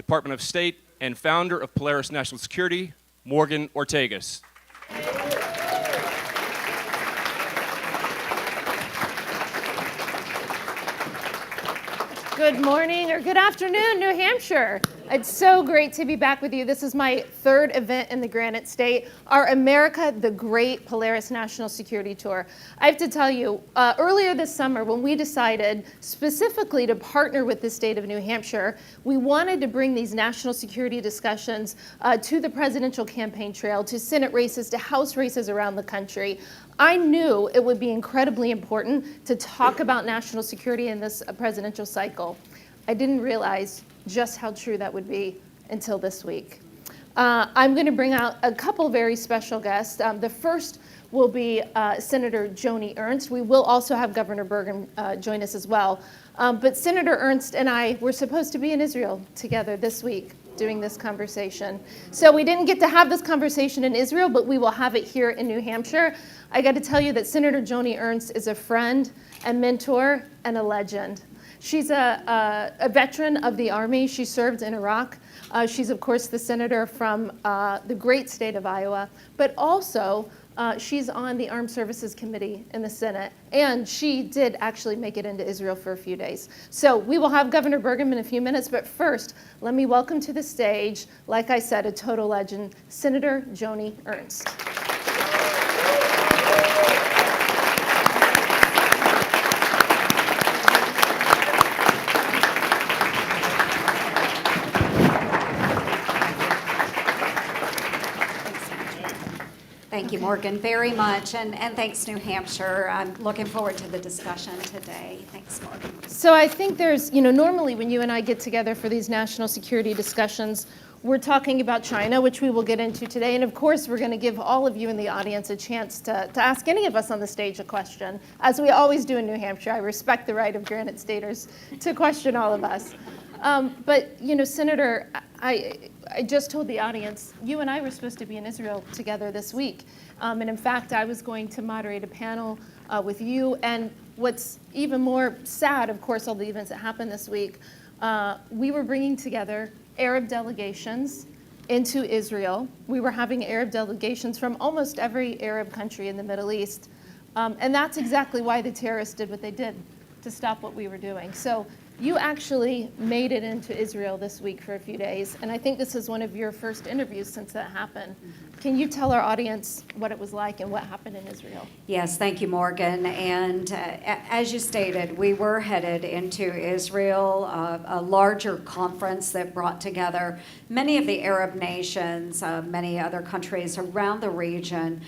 Department of State and founder of Polaris National Security, Morgan Ortagus. Good morning or good afternoon, New Hampshire. It's so great to be back with you. This is my third event in the Granite State, our America the Great Polaris National Security Tour. I have to tell you, earlier this summer when we decided specifically to partner with the state of New Hampshire, we wanted to bring these national security discussions to the presidential campaign trail, to Senate races, to House races around the country. I knew it would be incredibly important to talk about national security in this presidential cycle. I didn't realize just how true that would be until this week. I'm going to bring out a couple very special guests. The first will be Senator Joni Ernst. We will also have Governor Burgum join us as well. But Senator Ernst and I were supposed to be in Israel together this week doing this conversation. So we didn't get to have this conversation in Israel, but we will have it here in New Hampshire. I got to tell you that Senator Joni Ernst is a friend, a mentor, and a legend. She's a veteran of the Army. She served in Iraq. She's, of course, the senator from the great state of Iowa, but also she's on the Armed Services Committee in the Senate, and she did actually make it into Israel for a few days. So we will have Governor Burgum in a few minutes, but first, let me welcome to the stage, like I said, a total legend, Senator Joni Ernst. Thank you, Morgan, very much, and thanks, New Hampshire. I'm looking forward to the discussion today. Thanks, Morgan. So I think there's, normally when you and I get together for these national security discussions, we're talking about China, which we will get into today, and of course we're going to give all of you in the audience a chance to ask any of us on the stage a question, as we always do in New Hampshire. I respect the right of Granite Staters to question all of us. But, Senator, I just told the audience, you and I were supposed to be in Israel together this week. And in fact, I was going to moderate a panel with you. And what's even more sad, of course, all the events that happened this week, we were bringing together Arab delegations into Israel. We were having Arab delegations from almost every Arab country in the Middle East. And that's exactly why the terrorists did what they did, to stop what we were doing. So you actually made it into Israel this week for a few days, and I think this is one of your first interviews since that happened. Can you tell our audience what it was like and what happened in Israel? Yes, thank you, Morgan. And as you stated, we were headed into Israel, a larger conference that brought together many of the Arab nations, many other countries around the region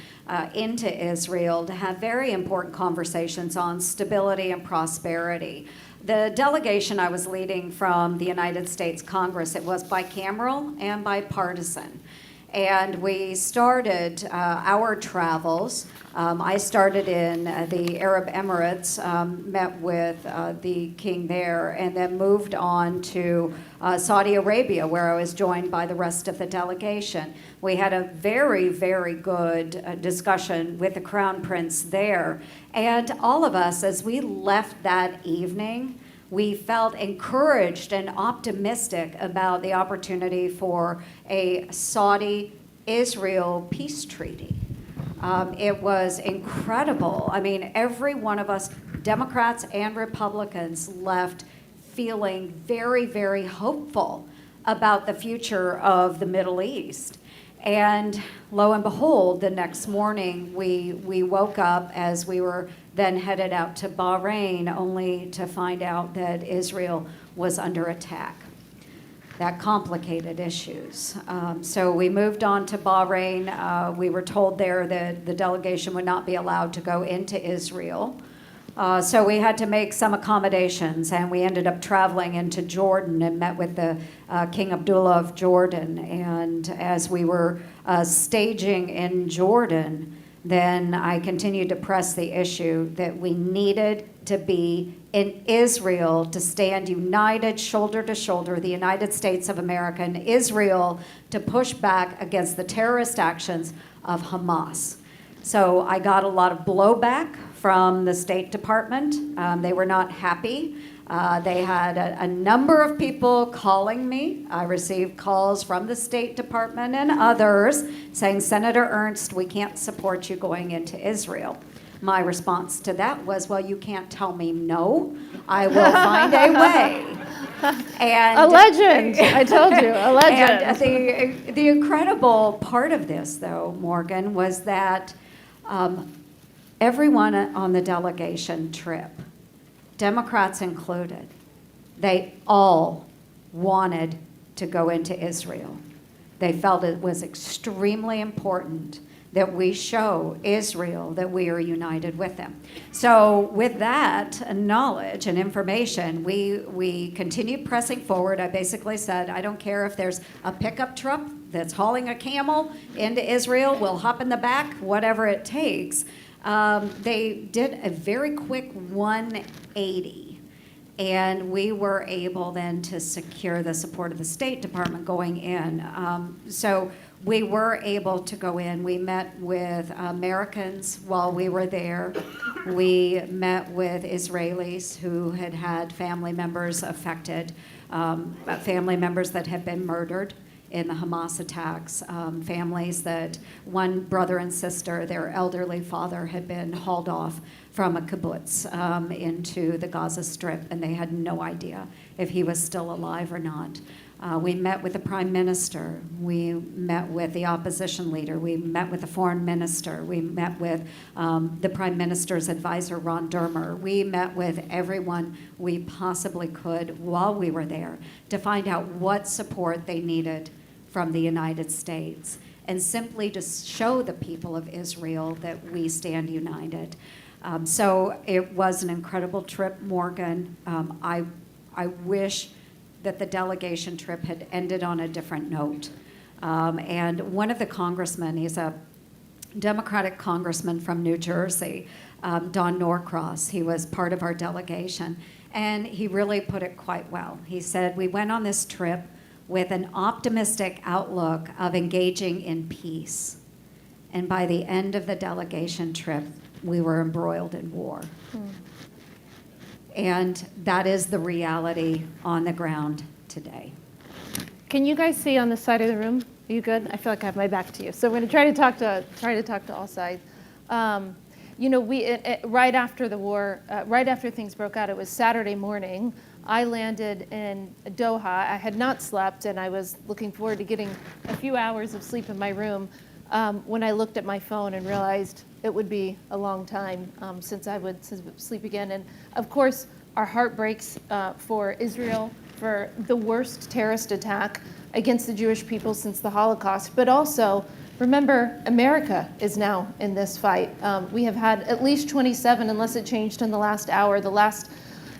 into Israel to have very important conversations on stability and prosperity. The delegation I was leading from the United States Congress, it was bicameral and bipartisan. And we started our travels. I started in the Arab Emirates, met with the king there, and then moved on to Saudi Arabia, where I was joined by the rest of the delegation. We had a very, very good discussion with the Crown Prince there. And all of us, as we left that evening, we felt encouraged and optimistic about the opportunity for a Saudi-Israel peace treaty. It was incredible. I mean, every one of us, Democrats and Republicans, left feeling very, very hopeful about the future of the Middle East. And lo and behold, the next morning we woke up as we were then headed out to Bahrain, only to find out that Israel was under attack. That complicated issues. So we moved on to Bahrain. We were told there that the delegation would not be allowed to go into Israel. So we had to make some accommodations, and we ended up traveling into Jordan and met with the King Abdullah of Jordan. And as we were staging in Jordan, then I continued to press the issue that we needed to be in Israel to stand united, shoulder to shoulder, the United States of America and Israel, to push back against the terrorist actions of Hamas. So I got a lot of blowback from the State Department. They were not happy They had a number of people calling me. I received calls from the State Department and others saying, Senator Ernst, we can't support you going into Israel. My response to that was, well, you can't tell me no. I will find a way. And a legend. I told you, a legend. And the incredible part of this, though, Morgan, was that everyone on the delegation trip, Democrats included, they all wanted to go into Israel. They felt it was extremely important that we show Israel that we are united with them. So with that knowledge and information, we continued pressing forward. I basically said, I don't care if there's a pickup truck that's hauling a camel into Israel, we'll hop in the back, whatever it takes. They did a very quick 180, and we were able then to secure the support of the State Department going in. So we were able to go in. We met with Americans while we were there. We met with Israelis who had had family members affected, family members that had been murdered in the Hamas attacks, families that one brother and sister, their elderly father had been hauled off from a kibbutz into the Gaza Strip, and they had no idea if he was still alive or not. We met with the prime minister. We met with the opposition leader. We met with the foreign minister. We met with the prime minister's advisor, Ron Dermer. We met with everyone we possibly could while we were there to find out what support they needed from the United States, and simply to show the people of Israel that we stand united. So it was an incredible trip, Morgan. I wish that the delegation trip had ended on a different note. And one of the congressmen, he's a Democratic congressman from New Jersey, Don Norcross, he was part of our delegation, and he really put it quite well. He said, we went on this trip with an optimistic outlook of engaging in peace. And by the end of the delegation trip, we were embroiled in war. And that is the reality on the ground today. Can you guys see on the side of the room? Are you good? I feel like I have my back to you. So we're going to try to talk to all sides. You know, right after the war, right after things broke out, it was Saturday morning. I landed in Doha. I had not slept, and I was looking forward to getting a few hours of sleep in my room when I looked at my phone and realized it would be a long time since I would sleep again. And of course, our heart breaks for Israel, for the worst terrorist attack against the Jewish people since the Holocaust. But also, remember, America is now in this fight. We have had at least 27, unless it changed in the last hour. The last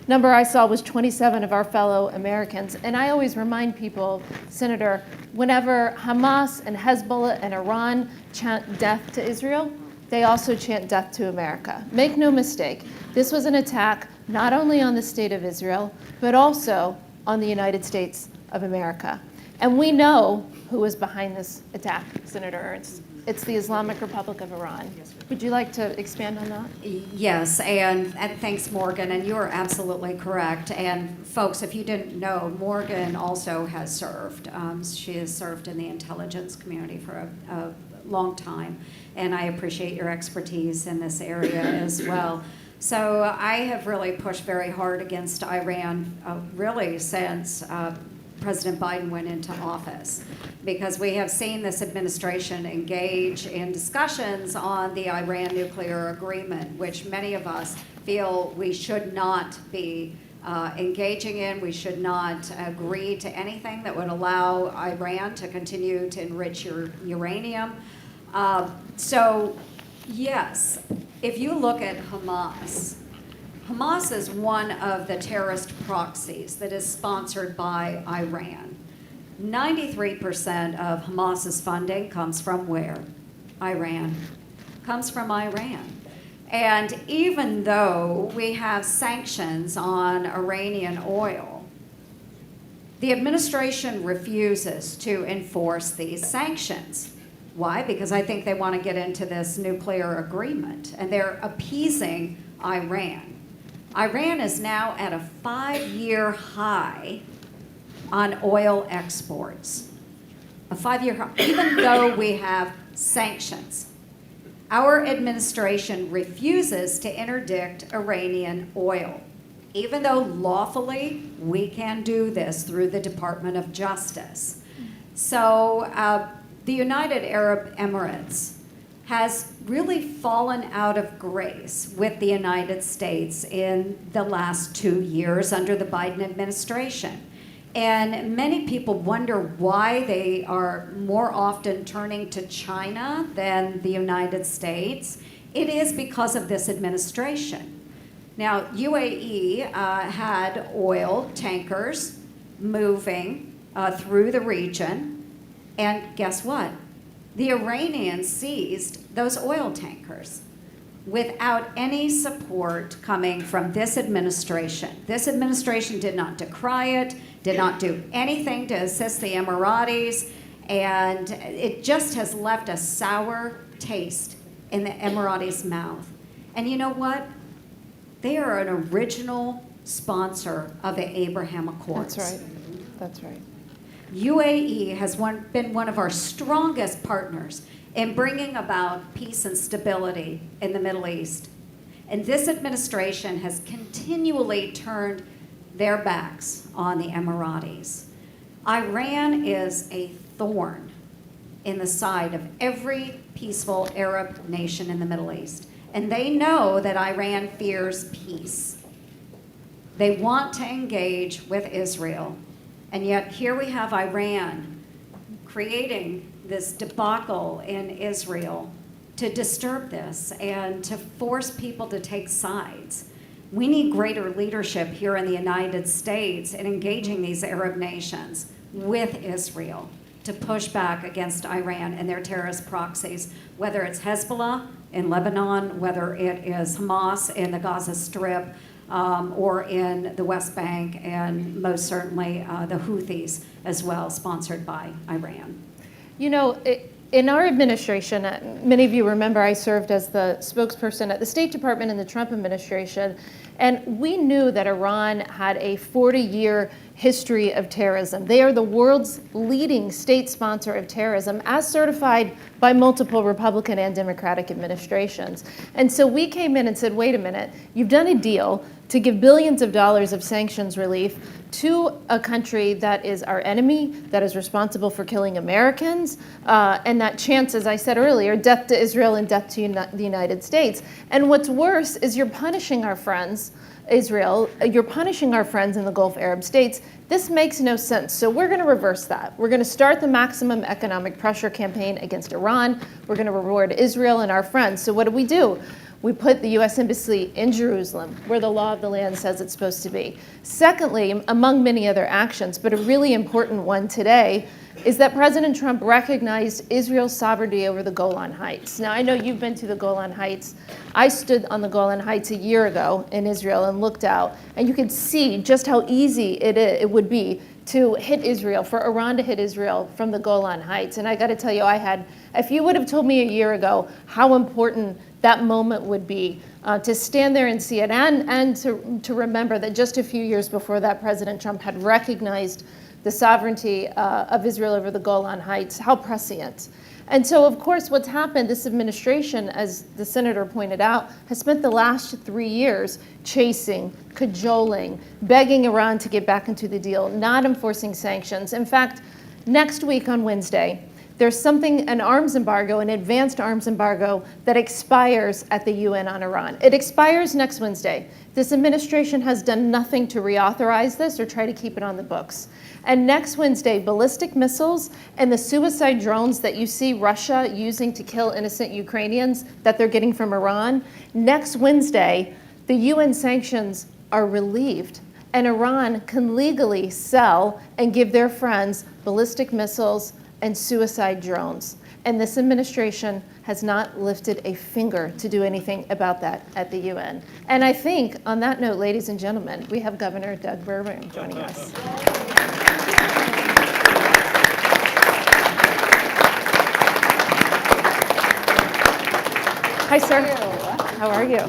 number I saw was 27 of our fellow Americans. And I always remind people, Senator, whenever Hamas and Hezbollah and Iran chant death to Israel, they also chant death to America. Make no mistake, this was an attack not only on the state of Israel, but also on the United States of America. And we know who was behind this attack, Senator Ernst. It's the Islamic Republic of Iran. Would you like to expand on that? Yes, and thanks, Morgan, and you are absolutely correct. And folks, if you didn't know, Morgan also has served. She has served in the intelligence community for a long time, and I appreciate your expertise in this area as well. So I have really pushed very hard against Iran, really since President Biden went into office, because we have seen this administration engage in discussions on the Iran nuclear agreement, which many of us feel we should not be engaging in. We should not agree to anything that would allow Iran to continue to enrich uranium. So yes, if you look at Hamas, Hamas is one of the terrorist proxies that is sponsored by Iran. 93% of Hamas's funding comes from where? Iran. Comes from Iran. And even though we have sanctions on Iranian oil, the administration refuses to enforce these sanctions. Why? Because I think they want to get into this nuclear agreement, and they're appeasing Iran. Iran is now at a 5-year high on oil exports. A 5-year high, even though we have sanctions. Our administration refuses to interdict Iranian oil, even though lawfully we can do this through the Department of Justice. So the United Arab Emirates has really fallen out of grace with the United States in the last 2 years under the Biden administration. And many people wonder why they are more often turning to China than the United States. It is because of this administration. Now, UAE had oil tankers moving through the region, and guess what? The Iranians seized those oil tankers without any support coming from this administration. This administration did not decry it, did not do anything to assist the Emiratis, and it just has left a sour taste in the Emiratis' mouth. And you know what? They are an original sponsor of the Abraham Accords. That's right. That's right. UAE has been one of our strongest partners in bringing about peace and stability in the Middle East. And this administration has continually turned their backs on the Emiratis. Iran is a thorn in the side of every peaceful Arab nation in the Middle East. And they know that Iran fears peace. They want to engage with Israel. And yet here we have Iran creating this debacle in Israel to disturb this and to force people to take sides. We need greater leadership here in the United States in engaging these Arab nations with Israel to push back against Iran and their terrorist proxies, whether it's Hezbollah in Lebanon, whether it is Hamas in the Gaza Strip, or in the West Bank, and most certainly the Houthis as well, sponsored by Iran. You know, in our administration, many of you remember I served as the spokesperson at the State Department in the Trump administration, and we knew that Iran had a 40-year history of terrorism. They are the world's leading state sponsor of terrorism, as certified by multiple Republican and Democratic administrations. And so we came in and said, wait a minute, you've done a deal to give billions of dollars of sanctions relief to a country that is our enemy, that is responsible for killing Americans, and that chants, as I said earlier, death to Israel and death to the United States. And what's worse is you're punishing our friends, Israel, you're punishing our friends in the Gulf Arab states. This makes no sense. So we're going to reverse that. We're going to start the maximum economic pressure campaign against Iran. We're going to reward Israel and our friends. So what do? We put the U.S. Embassy in Jerusalem, where the law of the land says it's supposed to be. Secondly, among many other actions, but a really important one today, is that President Trump recognized Israel's sovereignty over the Golan Heights. Now, I know you've been to the Golan Heights. I stood on the Golan Heights a year ago in Israel and looked out, and you could see just how easy it would be to hit Israel, for Iran to hit Israel from the Golan Heights. And I got to tell you, if you would have told me a year ago how important that moment would be to stand there and see it, and to remember that just a few years before that, President Trump had recognized the sovereignty of Israel over the Golan Heights, how prescient. And so, of course, what's happened, this administration, as the senator pointed out, has spent the last 3 years chasing, cajoling, begging Iran to get back into the deal, not enforcing sanctions. In fact, next week on Wednesday, there's an arms embargo, an advanced arms embargo that expires at the UN on Iran. It expires next Wednesday. This administration has done nothing to reauthorize this or try to keep it on the books. And next Wednesday, ballistic missiles and the suicide drones that you see Russia using to kill innocent Ukrainians that they're getting from Iran, next Wednesday, the UN sanctions are relieved, and Iran can legally sell and give their friends ballistic missiles and suicide drones. And this administration has not lifted a finger to do anything about that at the UN. And I think, on that note, ladies and gentlemen, we have Governor Doug Burgum joining us. Hi, sir. How are you?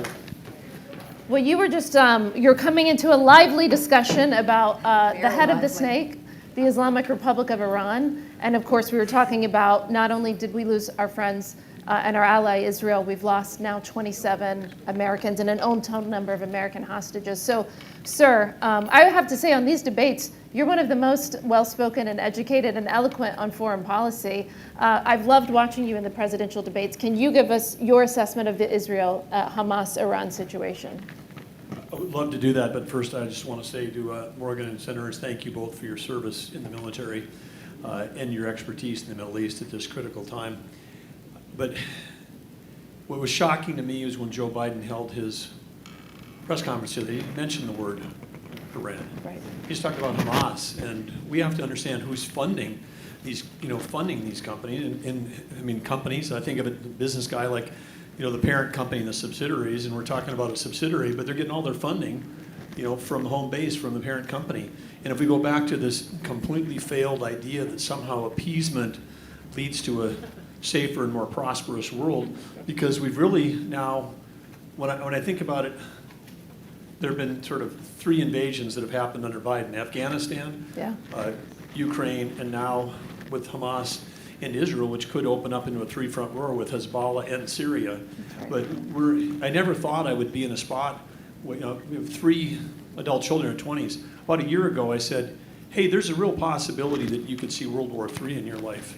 Well, you were just, you're coming into a lively discussion about the head of the snake, the Islamic Republic of Iran. And of course, we were talking about not only did we lose our friends and our ally Israel, we've lost now 27 Americans and an unknown number of American hostages. So, sir, I have to say on these debates, you're one of the most well-spoken and educated and eloquent on foreign policy. I've loved watching you in the presidential debates. Can you give us your assessment of the Israel-Hamas-Iran situation? I would love to do that, but first I just want to say to Morgan and Senator Ernst, thank you both for your service in the military and your expertise in the Middle East at this critical time. But what was shocking to me was when Joe Biden held his press conference today, he mentioned the word Iran. Right. He's talking about Hamas, and we have to understand who's funding these, funding these companies. And I mean, companies, I think of it, a business guy like, the parent company and the subsidiaries, and we're talking about a subsidiary, but they're getting all their funding, from the home base, from the parent company. And if we go back to this completely failed idea that somehow appeasement leads to a safer and more prosperous world, because we've really now, when I think about it, there have been sort of 3 invasions that have happened under Biden: Afghanistan, Yeah. Ukraine, and now with Hamas and Israel, which could open up into a 3-front war with Hezbollah and Syria. But I never thought I would be in a spot where, we have 3 adult children in their 20s. About a year ago, I said, hey, there's a real possibility that you could see World War III in your life.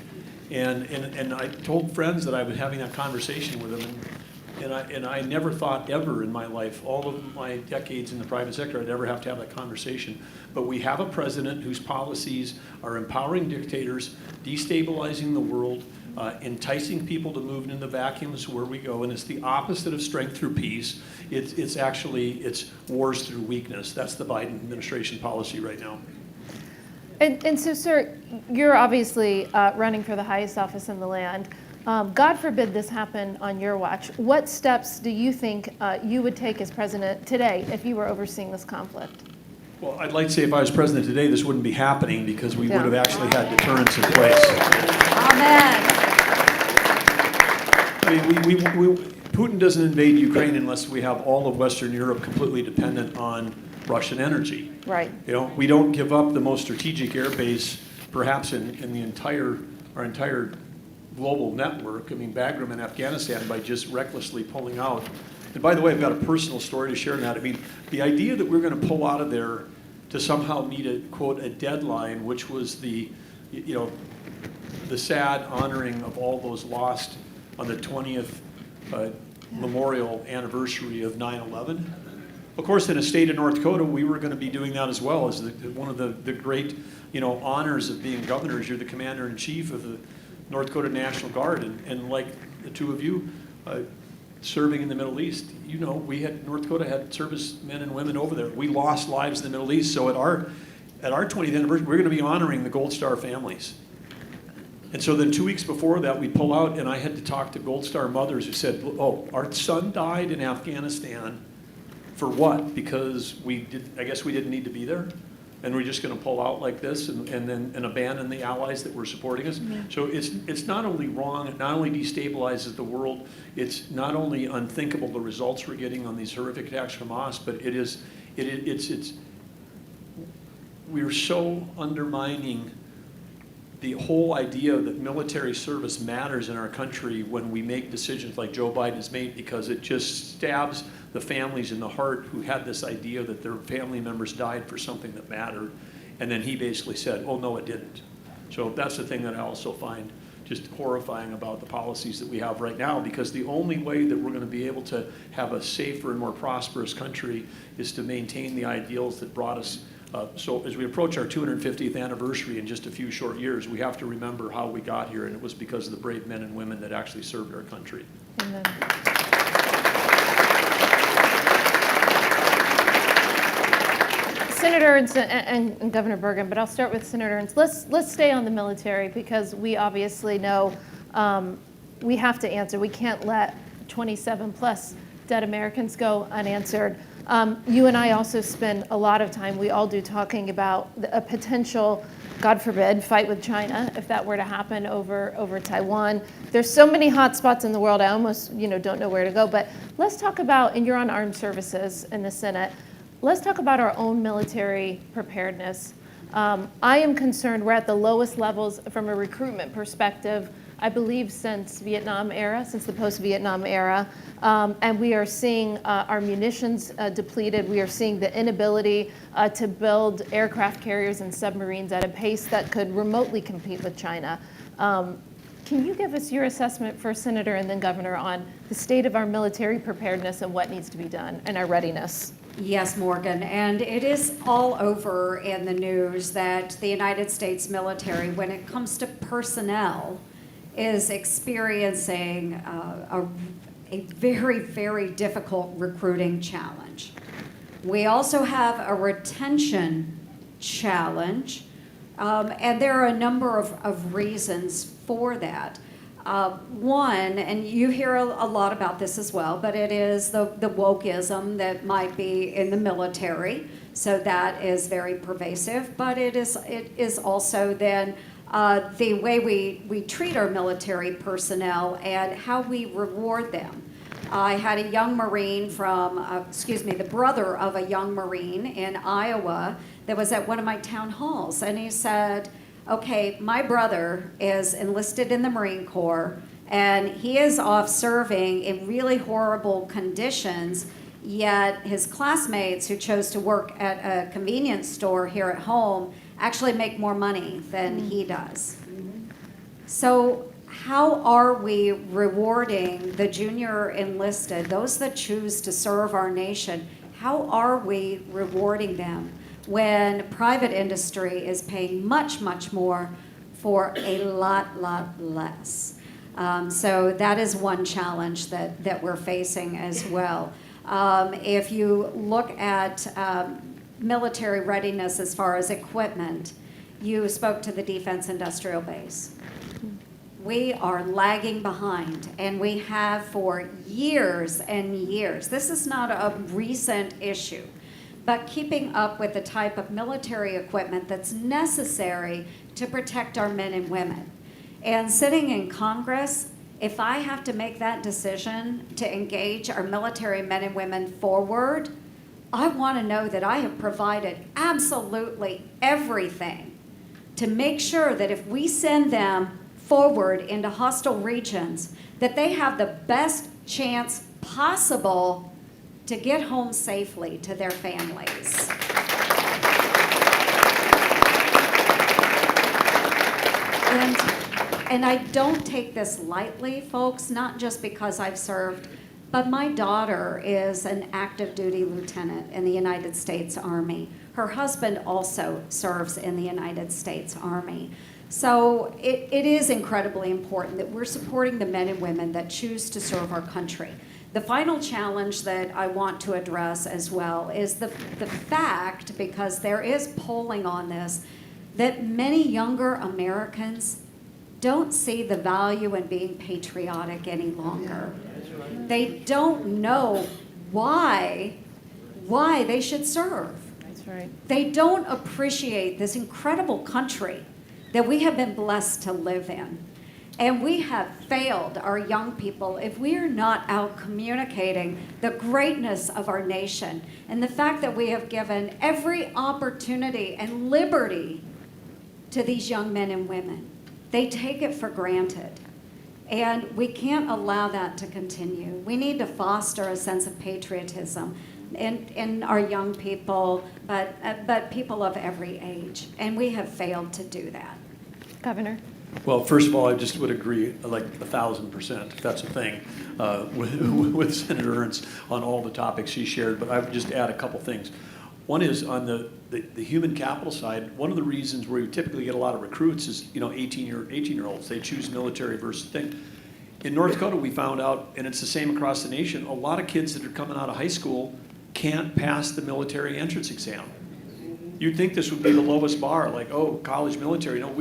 And I told friends that I was having that conversation with them, and I never thought ever in my life, all of my decades in the private sector, I'd ever have to have that conversation. But we have a president whose policies are empowering dictators, destabilizing the world, enticing people to move into vacuums where we go, and it's the opposite of strength through peace. It's wars through weakness. That's the Biden administration policy right now. And so, sir, you're obviously running for the highest office in the land. God forbid this happen on your watch. What steps do you think you would take as president today if you were overseeing this conflict? Well, I'd like to say if I was president today, this wouldn't be happening because we would have actually had deterrence in place. Amen. I mean, Putin doesn't invade Ukraine unless we have all of Western Europe completely dependent on Russian energy. Right. We don't give up the most strategic air base, perhaps in our entire global network. I mean, Bagram in Afghanistan, by just recklessly pulling out. And by the way, I've got a personal story to share on that. I mean, the idea that we're going to pull out of there to somehow meet a, quote, a deadline, which was the sad honoring of all those lost on the 20th memorial anniversary of 9/11. Of course, in a state of North Dakota, we were going to be doing that as well. As one of the great, honors of being governors, you're the commander-in-chief of the North Dakota National Guard, and like the two of you serving in the Middle East, North Dakota had servicemen and women over there. We lost lives in the Middle East, so at our 20th anniversary, we're going to be honoring the Gold Star families. And so then 2 weeks before that, we pull out, and I had to talk to Gold Star mothers who said, "Oh, our son died in Afghanistan. For what? Because I guess we didn't need to be there, and we're just going to pull out like this and abandon the allies that were supporting us." Mm-hmm. So it's not only wrong, it not only destabilizes the world, it's not only unthinkable the results we're getting on these horrific attacks from Hamas, but we're so undermining the whole idea that military service matters in our country when we make decisions like Joe Biden has made, because it just stabs the families in the heart who had this idea that their family members died for something that mattered. And then he basically said, oh, no, it didn't. So that's the thing that I also find just horrifying about the policies that we have right now, because the only way that we're going to be able to have a safer and more prosperous country is to maintain the ideals that brought us. So as we approach our 250th anniversary in just a few short years, we have to remember how we got here, and it was because of the brave men and women that actually served our country. Amen. Senator Ernst and Governor Burgum, but I'll start with Senator Ernst. Let's stay on the military, because we obviously know we have to answer. We can't let 27 plus dead Americans go unanswered. You and I also spend a lot of time, we all do, talking about a potential God forbid, fight with China if that were to happen over Taiwan. There's so many hot spots in the world, I almost don't know where to go. But let's talk about, and you're on armed services in the Senate, let's talk about our own military preparedness. I am concerned we're at the lowest levels from a recruitment perspective, I believe, since the post-Vietnam era. And we are seeing our munitions depleted. We are seeing the inability to build aircraft carriers and submarines at a pace that could remotely compete with China. Can you give us your assessment, first Senator and then Governor, on the state of our military preparedness and what needs to be done and our readiness? Yes, Morgan, and it is all over in the news that the United States military, when it comes to personnel, is experiencing a very, very difficult recruiting challenge. We also have a retention challenge, and there are a number of reasons for that. One, and you hear a lot about this as well, but it is the wokeism that might be in the military. So that is very pervasive, but it is also then the way we treat our military personnel and how we reward them. I had a young Marine the brother of a young Marine in Iowa that was at one of my town halls, and he said, okay, my brother is enlisted in the Marine Corps, and he is off serving in really horrible conditions, yet his classmates who chose to work at a convenience store here at home actually make more money than he does. So how are we rewarding the junior enlisted, those that choose to serve our nation? How are we rewarding them when private industry is paying much, much more for a lot less? So that is one challenge that we're facing as well. If you look at military readiness as far as equipment, you spoke to the defense industrial base. We are lagging behind, and we have for years and years. This is not a recent issue, but keeping up with the type of military equipment that's necessary to protect our men and women. And sitting in Congress, if I have to make that decision to engage our military men and women forward, I want to know that I have provided absolutely everything to make sure that if we send them forward into hostile regions, that they have the best chance possible to get home safely to their families. And I don't take this lightly, folks, not just because I've served, but my daughter is an active duty lieutenant in the United States Army. Her husband also serves in the United States Army. So it is incredibly important that we're supporting the men and women that choose to serve our country. The final challenge that I want to address as well is the fact, because there is polling on this, that many younger Americans don't see the value in being patriotic any longer. They don't know why they should serve. That's right. They don't appreciate this incredible country that we have been blessed to live in. And we have failed our young people if we are not out communicating the greatness of our nation and the fact that we have given every opportunity and liberty to these young men and women. They take it for granted. And we can't allow that to continue. We need to foster a sense of patriotism in our young people, but people of every age. And we have failed to do that. Governor? Well, first of all, I just would agree, like 1,000%, if that's a thing, with Senator Ernst on all the topics she shared. But I would just add a couple things. One is on the human capital side. One of the reasons where we typically get a lot of recruits is 18-year-olds. They choose military versus thing. In North Dakota, we found out, and it's the same across the nation, a lot of kids that are coming out of high school can't pass the military entrance exam. You'd think this would be the lowest bar, like, oh, college military. No,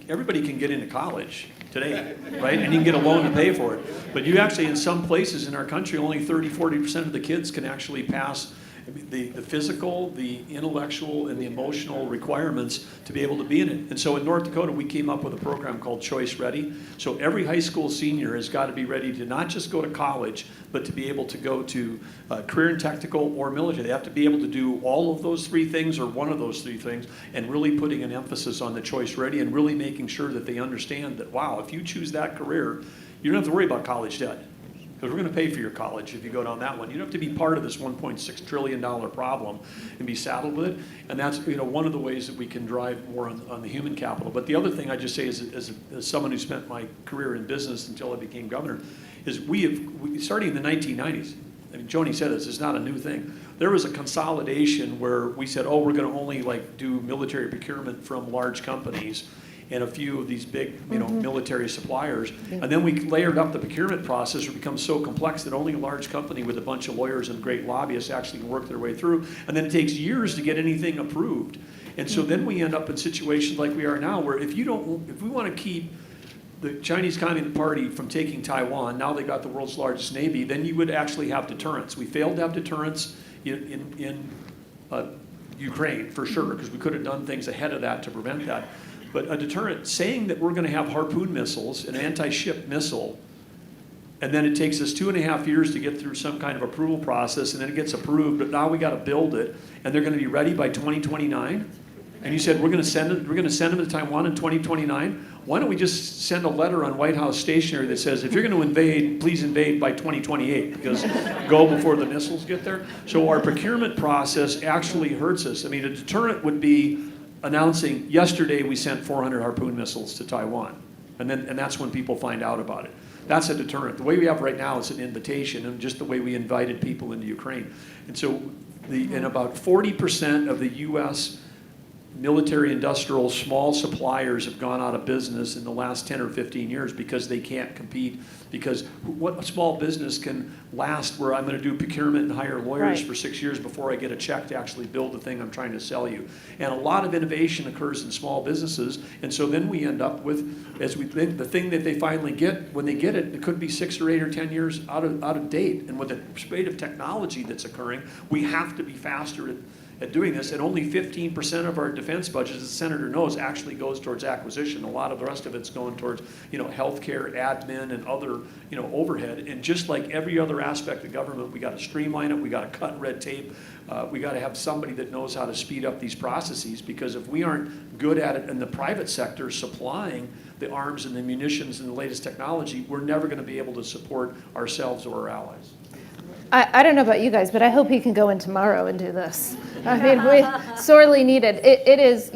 everybody can get into college today, right? And you can get a loan to pay for it. But you actually, in some places in our country, only 30-40% of the kids can actually pass the physical, the intellectual, and the emotional requirements to be able to be in it. And so in North Dakota, we came up with a program called Choice Ready. So every high school senior has got to be ready to not just go to college, but to be able to go to career and technical or military. They have to be able to do all of those three things or one of those three things, and really putting an emphasis on the Choice Ready and really making sure that they understand that, wow, if you choose that career, you don't have to worry about college debt, because we're going to pay for your college if you go down that one. You don't have to be part of this $1.6 trillion problem and be saddled with it. And that's one of the ways that we can drive more on the human capital. But the other thing I just say is, as someone who spent my career in business until I became governor, is we starting in the 1990s, I mean, Joni said this, it's not a new thing. There was a consolidation where we said, oh, we're going to only do military procurement from large companies and a few of these big, military suppliers. And then we layered up the procurement process. It becomes so complex that only a large company with a bunch of lawyers and great lobbyists actually can work their way through. And then it takes years to get anything approved. And so then we end up in situations like we are now, where if we want to keep the Chinese Communist Party from taking Taiwan, now they got the world's largest Navy, then you would actually have deterrence. We failed to have deterrence in Ukraine, for sure, because we could have done things ahead of that to prevent that. But a deterrent, saying that we're going to have Harpoon missiles, an anti-ship missile, and then it takes us 2.5 years to get through some kind of approval process, and then it gets approved, but now we got to build it, and they're going to be ready by 2029. And you said we're going to send them to Taiwan in 2029. Why don't we just send a letter on White House stationery that says, if you're going to invade, please invade by 2028, because go before the missiles get there. So our procurement process actually hurts us. I mean, a deterrent would be announcing, yesterday we sent 400 Harpoon missiles to Taiwan. And that's when people find out about it. That's a deterrent. The way we have right now is an invitation, and just the way we invited people into Ukraine. And so about 40% of the U.S. military industrial small suppliers have gone out of business in the last 10 or 15 years because they can't compete, because what a small business can last where I'm going to do procurement and hire lawyers for 6 years before I get a check to actually build the thing I'm trying to sell you. And a lot of innovation occurs in small businesses, and so then we end up with, as we think, the thing that they finally get, when they get it, it could be 6 or 8 or 10 years out of date. And with the rate of technology that's occurring, we have to be faster at doing this, and only 15% of our defense budget, as the senator knows, actually goes towards acquisition. A lot of the rest of it's going towards, healthcare, admin, and other, overhead. And just like every other aspect of government, we got to streamline it. We got to cut red tape. We got to have somebody that knows how to speed up these processes, because if we aren't good at it in the private sector supplying the arms and the munitions and the latest technology, we're never going to be able to support ourselves or our allies. I don't know about you guys, but I hope he can go in tomorrow and do this. I mean, we sorely need it. It is,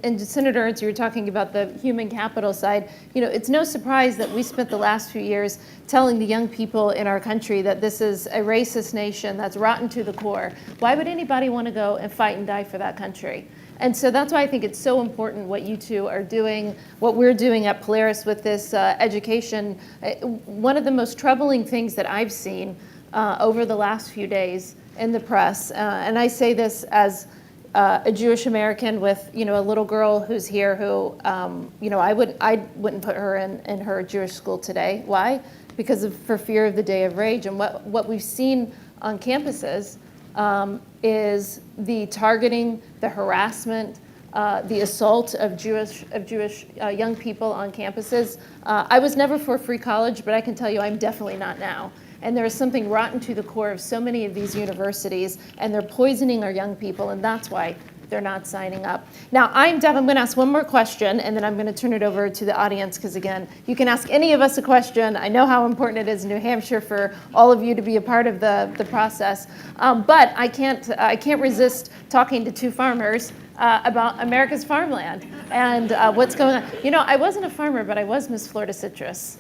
and Senator Ernst, you were talking about the human capital side. It's no surprise that we spent the last few years telling the young people in our country that this is a racist nation that's rotten to the core. Why would anybody want to go and fight and die for that country? And so that's why I think it's so important what you two are doing, what we're doing at Polaris with this education. One of the most troubling things that I've seen over the last few days in the press, and I say this as a Jewish American with a little girl who's here who I wouldn't put her in her Jewish school today. Why? Because for fear of the day of rage. And what we've seen on campuses is the targeting, the harassment, the assault of Jewish young people on campuses. I was never for free college, but I can tell you I'm definitely not now. And there is something rotten to the core of so many of these universities, and they're poisoning our young people, and that's why they're not signing up. Now, I'm going to ask one more question, and then I'm going to turn it over to the audience, because again, you can ask any of us a question. I know how important it is in New Hampshire for all of you to be a part of the process. But I can't resist talking to two farmers about America's farmland and what's going on. I wasn't a farmer, but I was Miss Florida Citrus.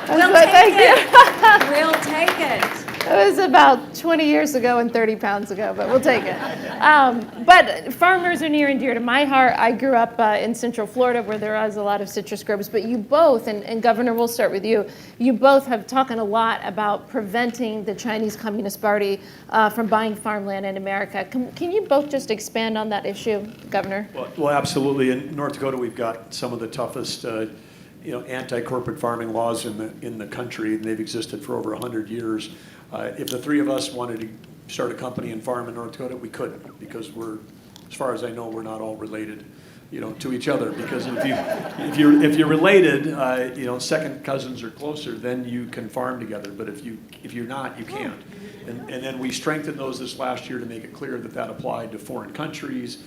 We'll take it. We'll take it. It was about 20 years ago and 30 pounds ago, but we'll take it. But farmers are near and dear to my heart. I grew up in Central Florida where there is a lot of citrus groves, but you both, and Governor, we'll start with you, you both have talked a lot about preventing the Chinese Communist Party from buying farmland in America. Can you both just expand on that issue, Governor? Well, absolutely. In North Dakota, we've got some of the toughest anti-corporate farming laws in the country, and they've existed for over 100 years. If the three of us wanted to start a company and farm in North Dakota, we couldn't, because as far as I know, we're not all related, to each other. Because if you're related, second cousins or closer, then you can farm together. But if you're not, you can't. And then we strengthened those this last year to make it clear that applied to foreign countries,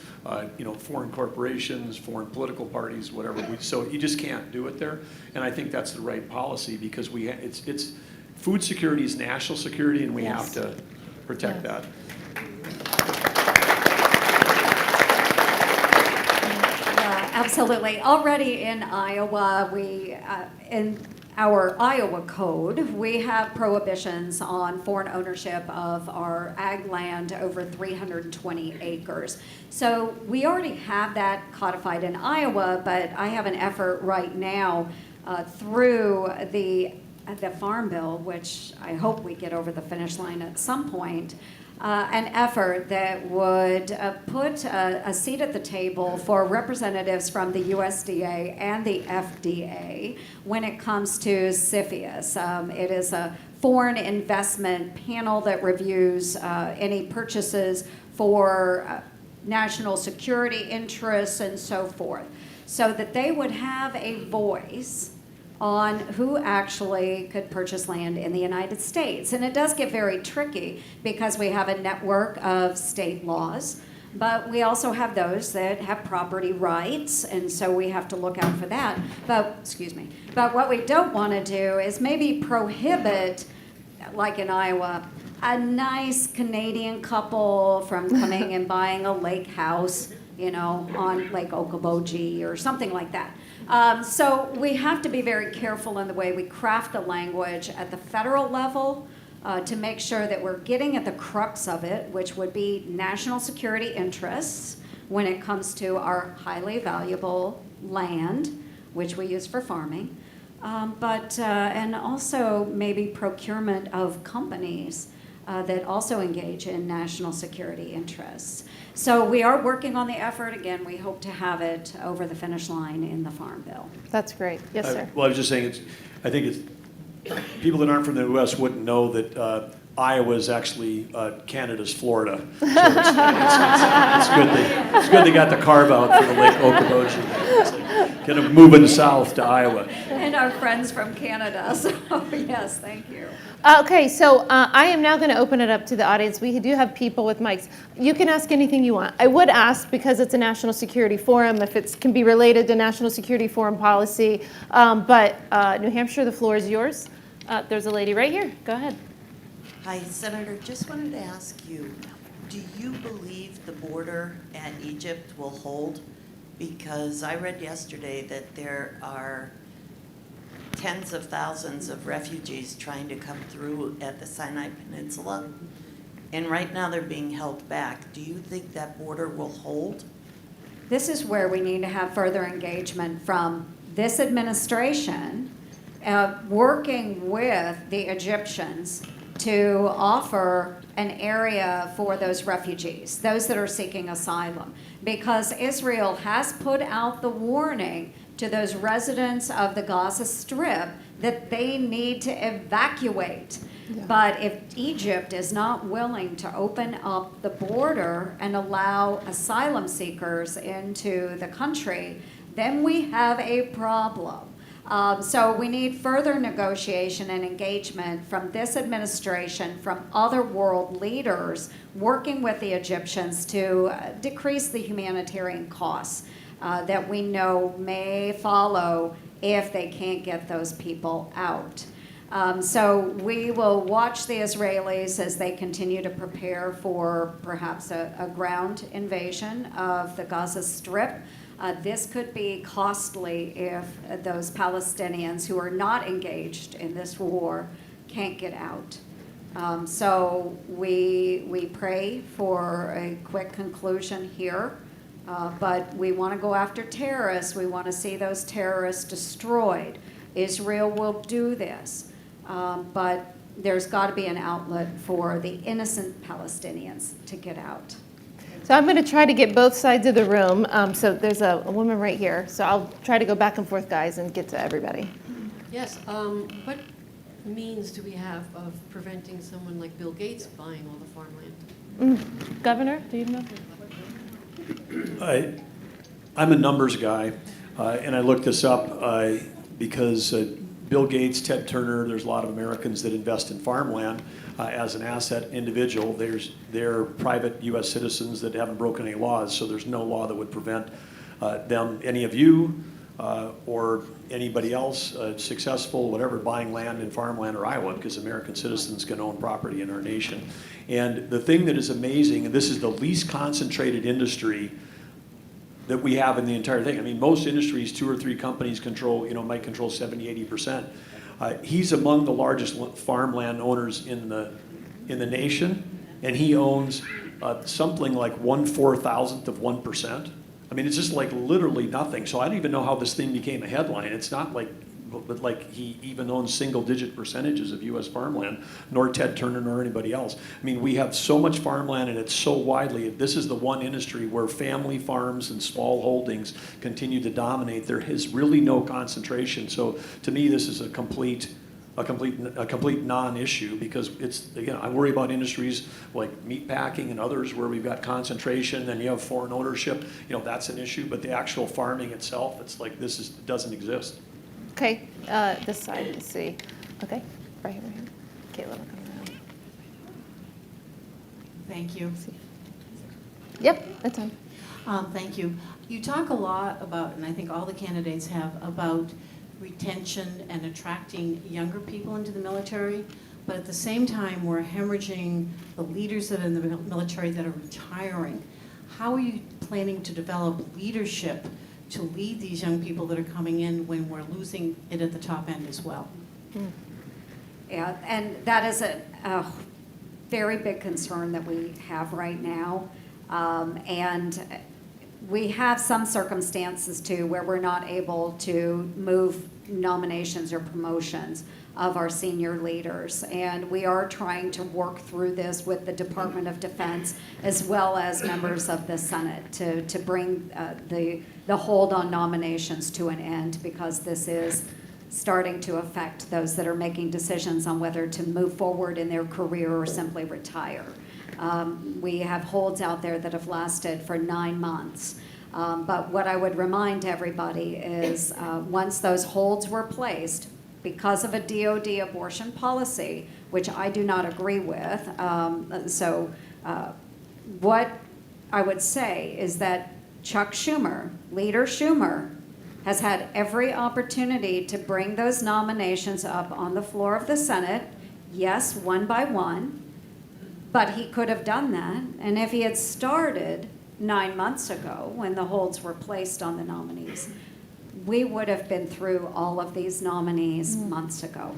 foreign corporations, foreign political parties, whatever. So you just can't do it there. And I think that's the right policy, because it's food security is national security, and we have to protect that. Absolutely. Already in Iowa, in our Iowa code, we have prohibitions on foreign ownership of our ag land over 320 acres. So we already have that codified in Iowa, but I have an effort right now through the Farm Bill, which I hope we get over the finish line at some point, an effort that would put a seat at the table for representatives from the USDA and the FDA when it comes to CFIUS. It is a foreign investment panel that reviews any purchases for national security interests and so forth, so that they would have a voice on who actually could purchase land in the United States. And it does get very tricky, because we have a network of state laws, but we also have those that have property rights, and so we have to look out for that. But what we don't want to do is maybe prohibit, like in Iowa, a nice Canadian couple from coming and buying a lake house, on Lake Okoboji or something like that. So we have to be very careful in the way we craft the language at the federal level to make sure that we're getting at the crux of it, which would be national security interests when it comes to our highly valuable land, which we use for farming, and also maybe procurement of companies that also engage in national security interests. So we are working on the effort. Again, we hope to have it over the finish line in the Farm Bill. That's great. Yes, sir. Well, I was just saying, I think people that aren't from the U.S. wouldn't know that Iowa is actually Canada's Florida. So it's good they got the carve out for the Lake Okoboji. It's like kind of moving south to Iowa. And our friends from Canada. So yes, thank you. Okay, so I am now going to open it up to the audience. We do have people with mics. You can ask anything you want. I would ask, because it's a national security forum, if it can be related to national security foreign policy. But New Hampshire, the floor is yours. There's a lady right here. Go ahead. Hi, Senator. Just wanted to ask you, do you believe the border at Egypt will hold? Because I read yesterday that there are tens of thousands of refugees trying to come through at the Sinai Peninsula, and right now they're being held back. Do you think that border will hold? This is where we need to have further engagement from this administration, working with the Egyptians to offer an area for those refugees, those that are seeking asylum, because Israel has put out the warning to those residents of the Gaza Strip that they need to evacuate. Yeah. But if Egypt is not willing to open up the border and allow asylum seekers into the country, then we have a problem. So we need further negotiation and engagement from this administration, from other world leaders, working with the Egyptians to decrease the humanitarian costs that we know may follow if they can't get those people out. So we will watch the Israelis as they continue to prepare for perhaps a ground invasion of the Gaza Strip. This could be costly if those Palestinians who are not engaged in this war can't get out. So we pray for a quick conclusion here. But we want to go after terrorists. We want to see those terrorists destroyed. Israel will do this. But there's got to be an outlet for the innocent Palestinians to get out. So I'm going to try to get both sides of the room. So there's a woman right here. So I'll try to go back and forth, guys, and get to everybody. Yes. means do we have of preventing someone like Bill Gates buying all the farmland? Governor, do you know? I'm a numbers guy, and I looked this up because Bill Gates, Ted Turner, there's a lot of Americans that invest in farmland as an asset individual. They're private U.S. citizens that haven't broken any laws, so there's no law that would prevent them, any of you, or anybody else successful, whatever, buying land in farmland or Iowa, because American citizens can own property in our nation. And the thing that is amazing, and this is the least concentrated industry that we have in the entire thing. I mean, most industries, 2 or 3 companies control, might control 70, 80%. He's among the largest farmland owners in the nation, and he owns something like 1/4,000th of 1%. I mean, it's just like literally nothing. So I don't even know how this thing became a headline. It's not like, but like he even owns single-digit percentages of U.S. farmland, nor Ted Turner nor anybody else. I mean, we have so much farmland, and it's so widely. This is the one industry where family farms and small holdings continue to dominate. There is really no concentration. So to me, this is a complete non-issue, because it's, again, I worry about industries like meatpacking and others where we've got concentration, then you have foreign ownership. That's an issue. But the actual farming itself, it's like doesn't exist. Okay, this side, let's see. Okay, right here. Caitlin, will come around. Thank you. Yep, that's on. Thank you. You talk a lot about, and I think all the candidates have, about retention and attracting younger people into the military, but at the same time, we're hemorrhaging the leaders that are in the military that are retiring. How are you planning to develop leadership to lead these young people that are coming in when we're losing it at the top end as well? Yeah, and that is a very big concern that we have right now. And we have some circumstances too where we're not able to move nominations or promotions of our senior leaders. And we are trying to work through this with the Department of Defense as well as members of the Senate to bring the hold on nominations to an end, because this is starting to affect those that are making decisions on whether to move forward in their career or simply retire. We have holds out there that have lasted for 9 months. But what I would remind everybody is once those holds were placed, because of a DOD abortion policy, which I do not agree with, what I would say is that Chuck Schumer, Leader Schumer, has had every opportunity to bring those nominations up on the floor of the Senate, yes, one by one, but he could have done that. And if he had started 9 months ago when the holds were placed on the nominees, we would have been through all of these nominees months ago.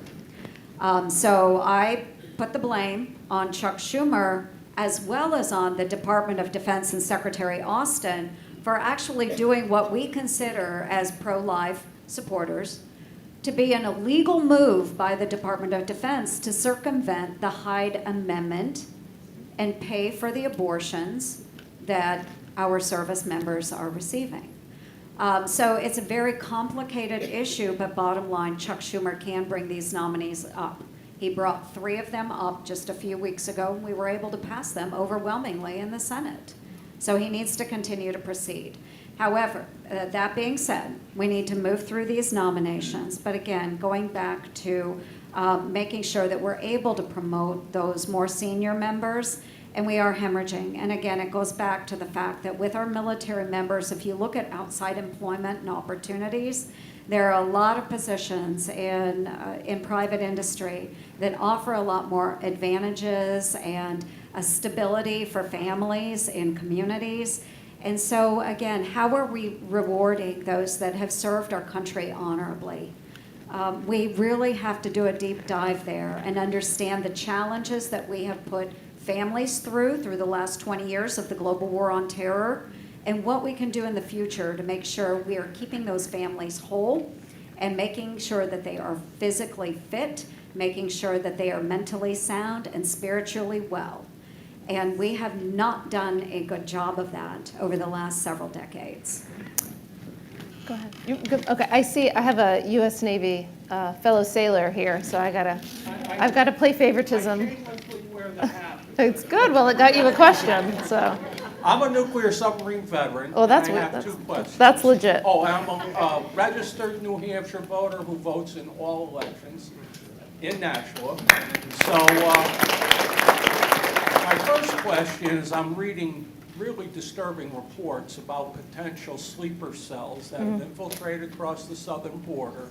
So I put the blame on Chuck Schumer as well as on the Department of Defense and Secretary Austin for actually doing what we consider as pro-life supporters to be an illegal move by the Department of Defense to circumvent the Hyde Amendment and pay for the abortions that our service members are receiving. So it's a very complicated issue, but bottom line, Chuck Schumer can bring these nominees up. He brought 3 of them up just a few weeks ago, and we were able to pass them overwhelmingly in the Senate. So he needs to continue to proceed. However, that being said, we need to move through these nominations. But again, going back to making sure that we're able to promote those more senior members, and we are hemorrhaging. And again, it goes back to the fact that with our military members, if you look at outside employment and opportunities, there are a lot of positions in private industry that offer a lot more advantages and a stability for families and communities. And so again, how are we rewarding those that have served our country honorably? We really have to do a deep dive there and understand the challenges that we have put families through the last 20 years of the global war on terror, and what we can do in the future to make sure we are keeping those families whole and making sure that they are physically fit, making sure that they are mentally sound and spiritually well. And we have not done a good job of that over the last several decades. Go ahead. Okay, I have a U.S. Navy fellow sailor here, so I've gotta play favoritism. I shamelessly wear the hat. It's good. Well, it got you a question, so. I'm a nuclear submarine veteran. Oh, that's and I what, have two questions. that's legit. Oh, I'm a registered New Hampshire voter who votes in all elections in Nashua. So my first question is, I'm reading really disturbing reports about potential sleeper cells that have infiltrated across the southern border,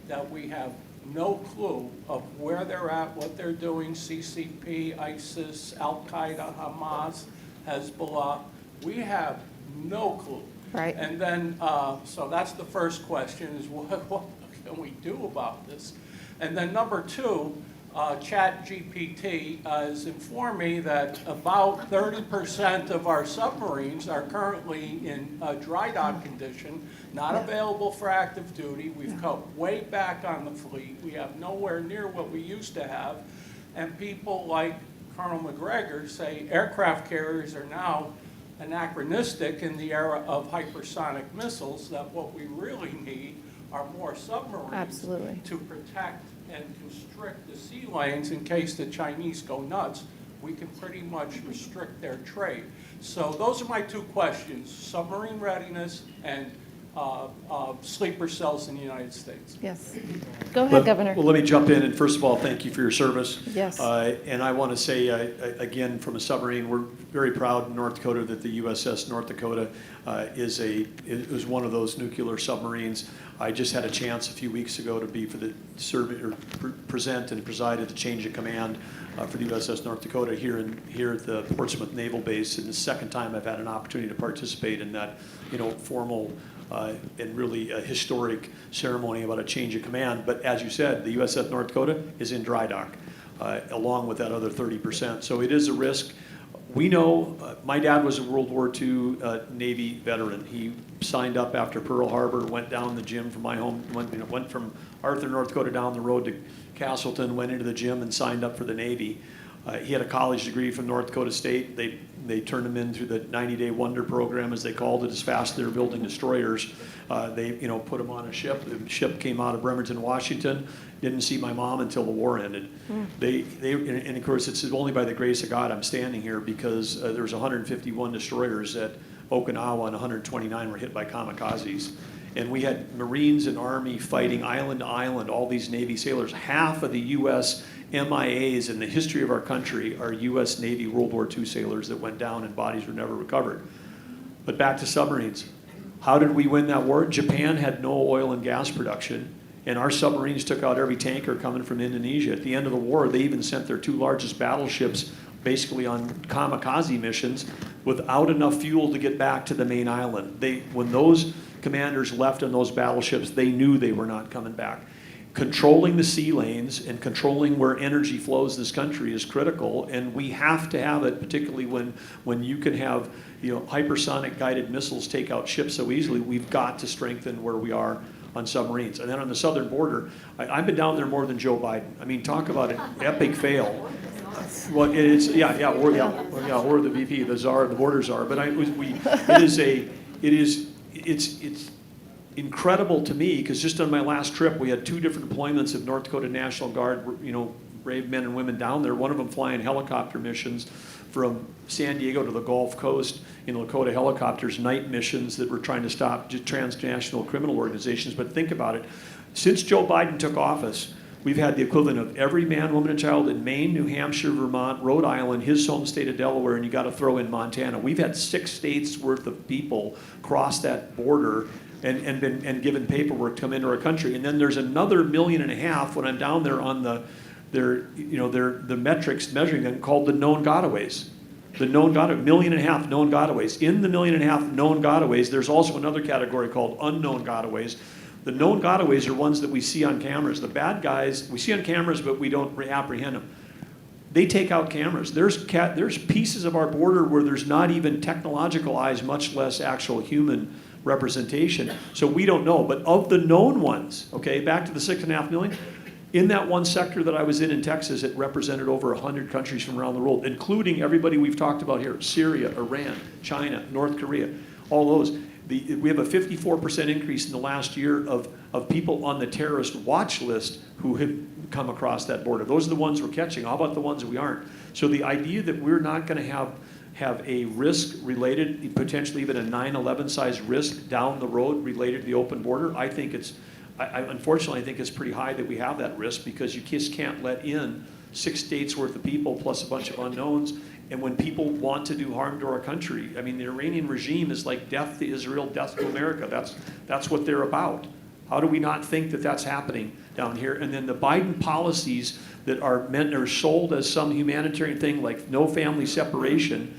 that we have no clue of where they're at, what they're doing, CCP, ISIS, Al-Qaeda, Hamas, Hezbollah. We have no clue. Right. And then, so that's the first question, is what can we do about this? And then number two, ChatGPT has informed me that about 30% of our submarines are currently in dry dock condition, not available for active duty. We've cut way back on the fleet. We have nowhere near what we used to have. And people like Colonel McGregor say aircraft carriers are now anachronistic in the era of hypersonic missiles, that what we really need are more submarines. Absolutely. To protect and constrict the sea lanes in case the Chinese go nuts. We can pretty much restrict their trade. So those are my two questions: submarine readiness and sleeper cells in the United States. Yes. Go ahead, Governor. Well, let me jump in, and first of all, thank you for your service. Yes. And I want to say, again, from a submarine, we're very proud in North Dakota that the USS North Dakota is one of those nuclear submarines. I just had a chance a few weeks ago to be for the present and preside at the change of command for the USS North Dakota here at the Portsmouth Naval Base, and the second time I've had an opportunity to participate in that, formal and really a historic ceremony about a change of command. But as you said, the USS North Dakota is in dry dock, along with that other 30%. So it is a risk. We know, my dad was a World War II Navy veteran. He signed up after Pearl Harbor, went down the gym from my home, went from Arthur, North Dakota down the road to Castleton, went into the gym and signed up for the Navy. He had a college degree from North Dakota State. They turned him in through the 90-day wonder program, as they called it, as fast as they were building destroyers. They put him on a ship. The ship came out of Bremerton, Washington. Didn't see my mom until the war ended. And of course, it's only by the grace of God I'm standing here, because there was 151 destroyers at Okinawa and 129 were hit by kamikazes. And we had Marines and Army fighting island to island, all these Navy sailors. Half of the U.S. MIAs in the history of our country are U.S. Navy World War II sailors that went down and bodies were never recovered. But back to submarines. How did we win that war? Japan had no oil and gas production, and our submarines took out every tanker coming from Indonesia. At the end of the war, they even sent their two largest battleships basically on kamikaze missions without enough fuel to get back to the main island. When those commanders left on those battleships, they knew they were not coming back. Controlling the sea lanes and controlling where energy flows in this country is critical, and we have to have it, particularly when you can have hypersonic guided missiles take out ships so easily. We've got to strengthen where we are on submarines. And then on the southern border, I've been down there more than Joe Biden. I mean, talk about an epic fail. Well, we're the VP, the czar, the border czar. But it's incredible to me, because just on my last trip, we had two different deployments of North Dakota National Guard, brave men and women down there. One of them flying helicopter missions from San Diego to the Gulf Coast in Lakota helicopters, night missions that were trying to stop transnational criminal organizations. But think about it. Since Joe Biden took office, we've had the equivalent of every man, woman, and child in Maine, New Hampshire, Vermont, Rhode Island, his home state of Delaware, and you got to throw in Montana. We've had 6 states worth of people cross that border and given paperwork to come into our country. And then there's another 1.5 million when I'm down there on the metrics measuring them, called the known gotaways. The known 1.5 million known gotaways. In the 1.5 million known gotaways, there's also another category called unknown gotaways. The known gotaways are ones that we see on cameras. The bad guys, we see on cameras, but we don't apprehend them. They take out cameras. There's pieces of our border where there's not even technological eyes, much less actual human representation. So we don't know. But of the known ones, okay, back to the 6.5 million, in that one sector that I was in Texas, it represented over 100 countries from around the world, including everybody we've talked about here: Syria, Iran, China, North Korea, all those. We have a 54% increase in the last year of people on the terrorist watch list who have come across that border. Those are the ones we're catching. How about the ones that we aren't? So the idea that we're not going to have a risk related, potentially even a 9/11 size risk down the road related to the open border, I think unfortunately, I think it's pretty high that we have that risk, because you just can't let in 6 states worth of people plus a bunch of unknowns. And when people want to do harm to our country, I mean, the Iranian regime is like death to Israel, death to America. That's what they're about. How do we not think that that's happening down here? And then the Biden policies that are sold as some humanitarian thing, like no family separation.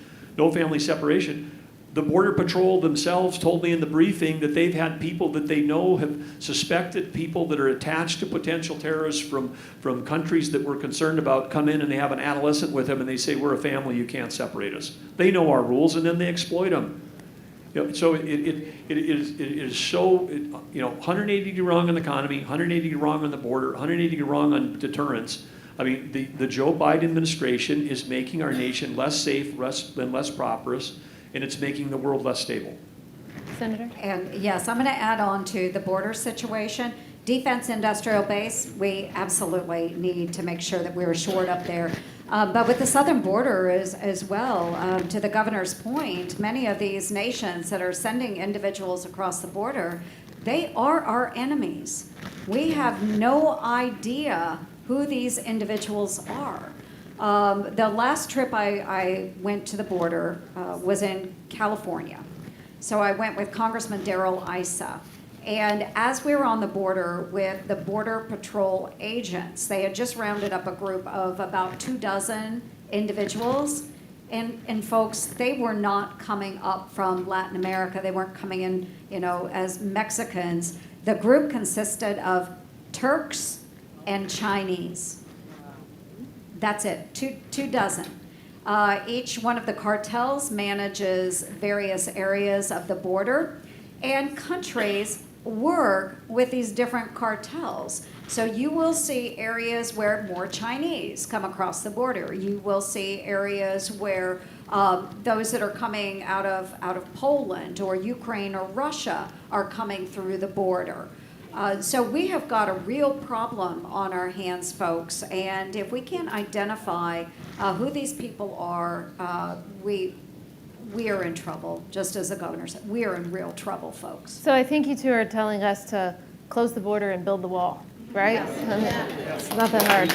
The Border Patrol themselves told me in the briefing that they've had people that they know have suspected people that are attached to potential terrorists from countries that we're concerned about come in, and they have an adolescent with them and they say, we're a family, you can't separate us. They know our rules, and then they exploit them. So it is so, 180 degree wrong on the economy, 180 degree wrong on the border, 180 degree wrong on deterrence. I mean, the Joe Biden administration is making our nation less safe, less prosperous, and it's making the world less stable. Senator? And yes, I'm going to add on to the border situation. Defense industrial base, we absolutely need to make sure that we're shored up there. But with the southern border as well, to the governor's point, many of these nations that are sending individuals across the border, they are our enemies. We have no idea who these individuals are. The last trip I went to the border was in California. So I went with Congressman Darrell Issa. And as we were on the border with the Border Patrol agents, they had just rounded up a group of about 24 individuals. And folks, they were not coming up from Latin America. They weren't coming in, as Mexicans. The group consisted of Turks and Chinese. That's it, 24. Each one of the cartels manages various areas of the border, and countries work with these different cartels. So you will see areas where more Chinese come across the border. You will see areas where those that are coming out of Poland or Ukraine or Russia are coming through the border. So we have got a real problem on our hands, folks, and if we can't identify who these people are, we are in trouble, just as the governor said. We are in real trouble, folks. So I think you two are telling us to close the border and build the wall, right? Yes. It's nothing hard.